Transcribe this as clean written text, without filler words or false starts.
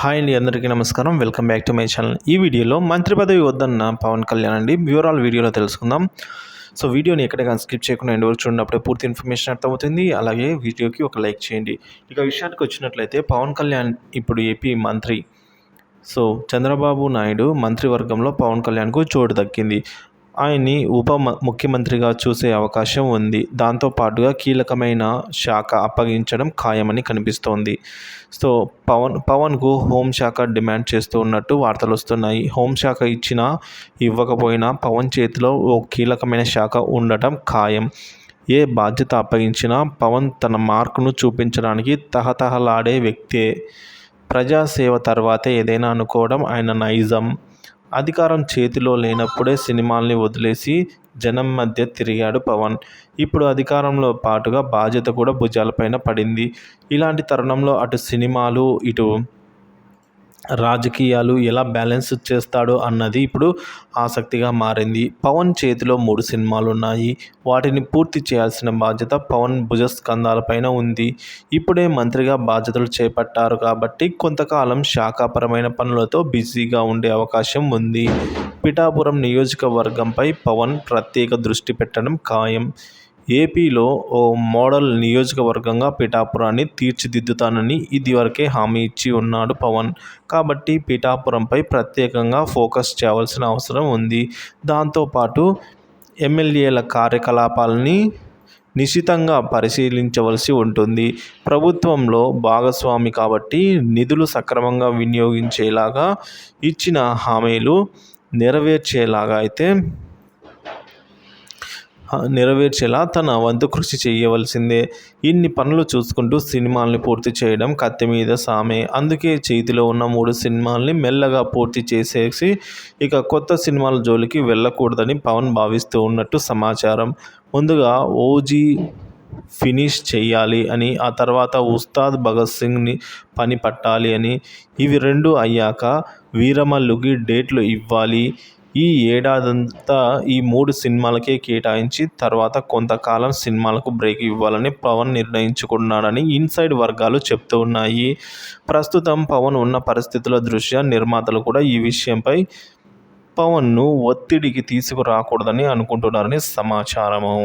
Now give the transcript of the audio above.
Hi అండి, అందరికీ నమస్కారం. Welcome back to my channel. ఈ వీడియోలో మంత్రి పదవి వద్దన్న పవన్ కళ్యాణ్ అండి వివరాలు వీడియోలో తెలుసుకుందాం. సో వీడియోని ఎక్కడికైనా స్కిప్ చేయకుండా ఎండ్ వరకు చూడండి, అప్పుడే పూర్తి ఇన్ఫర్మేషన్ అర్థమవుతుంది. అలాగే వీడియోకి ఒక లైక్ చేయండి. ఇక విషయానికి వచ్చినట్లయితే పవన్ కళ్యాణ్ ఇప్పుడు ఏపీ మంత్రి. సో చంద్రబాబు నాయుడు మంత్రివర్గంలో పవన్ కళ్యాణ్కు చోటు దక్కింది. ఆయన్ని ముఖ్యమంత్రిగా చూసే అవకాశం ఉంది. దాంతోపాటుగా కీలకమైన శాఖ అప్పగించడం ఖాయమని కనిపిస్తోంది. సో పవన్కు హోంశాఖ డిమాండ్ చేస్తూ ఉన్నట్టు వార్తలు వస్తున్నాయి. హోంశాఖ ఇచ్చినా ఇవ్వకపోయినా పవన్ చేతిలో ఓ కీలకమైన శాఖ ఉండటం ఖాయం. ఏ బాధ్యత అప్పగించినా పవన్ తన మార్కును చూపించడానికి తహతహలాడే వ్యక్తే. ప్రజాసేవ తర్వాతే ఏదైనా అనుకోవడం ఆయన నైజం. అధికారం చేతిలో లేనప్పుడే సినిమాల్ని వదిలేసి జనం మధ్య తిరిగాడు పవన్. ఇప్పుడు అధికారంలో పాటుగా బాధ్యత కూడా భుజాలపైన పడింది. ఇలాంటి తరుణంలో అటు సినిమాలు, ఇటు రాజకీయాలు ఎలా బ్యాలెన్స్ చేస్తాడో అన్నది ఇప్పుడు ఆసక్తిగా మారింది. పవన్ చేతిలో 3 సినిమాలు ఉన్నాయి. వాటిని పూర్తి చేయాల్సిన బాధ్యత పవన్ భుజస్కంధాలపైన ఉంది. ఇప్పుడే మంత్రిగా బాధ్యతలు చేపట్టారు కాబట్టి కొంతకాలం శాఖాపరమైన పనులతో బిజీగా ఉండే అవకాశం ఉంది. పిఠాపురం నియోజకవర్గంపై పవన్ ప్రత్యేక దృష్టి పెట్టడం ఖాయం. ఏపీలో ఓ మోడల్ నియోజకవర్గంగా పిఠాపురాన్ని తీర్చిదిద్దుతానని ఇదివరకే హామీ ఇచ్చి ఉన్నాడు పవన్. కాబట్టి పిఠాపురంపై ప్రత్యేకంగా ఫోకస్ చేయవలసిన అవసరం ఉంది. దాంతోపాటు ఎమ్మెల్యేల కార్యకలాపాలని నిశితంగా పరిశీలించవలసి ఉంటుంది. ప్రభుత్వంలో భాగస్వామి కాబట్టి నిధులు సక్రమంగా వినియోగించేలాగా, ఇచ్చిన హామీలు నెరవేర్చేలా తన వంతు కృషి చేయవలసిందే. ఇన్ని పనులు చూసుకుంటూ సినిమాల్ని పూర్తి చేయడం కత్తి మీద సామే. అందుకే చేతిలో ఉన్న 3 సినిమాల్ని మెల్లగా పూర్తి చేసేసి ఇక కొత్త సినిమాల జోలికి వెళ్ళకూడదని పవన్ భావిస్తూ ఉన్నట్టు సమాచారం. ముందుగా ఓజీ ఫినిష్ చెయ్యాలి అని, ఆ తర్వాత ఉస్తాద్ భగత్ సింగ్ని పని పట్టాలి అని, ఇవి 2 అయ్యాక వీరమల్లుకి డేట్లు ఇవ్వాలి. ఈ ఏడాదంతా ఈ 3 సినిమాలకే కేటాయించి తర్వాత కొంతకాలం సినిమాలకు బ్రేక్ ఇవ్వాలని పవన్ నిర్ణయించుకున్నాడని ఇన్సైడ్ వర్గాలు చెప్తూ ఉన్నాయి. ప్రస్తుతం పవన్ ఉన్న పరిస్థితుల దృష్ట్యా నిర్మాతలు కూడా ఈ విషయంపై పవన్ను ఒత్తిడికి తీసుకురాకూడదని అనుకుంటున్నారని సమాచారము.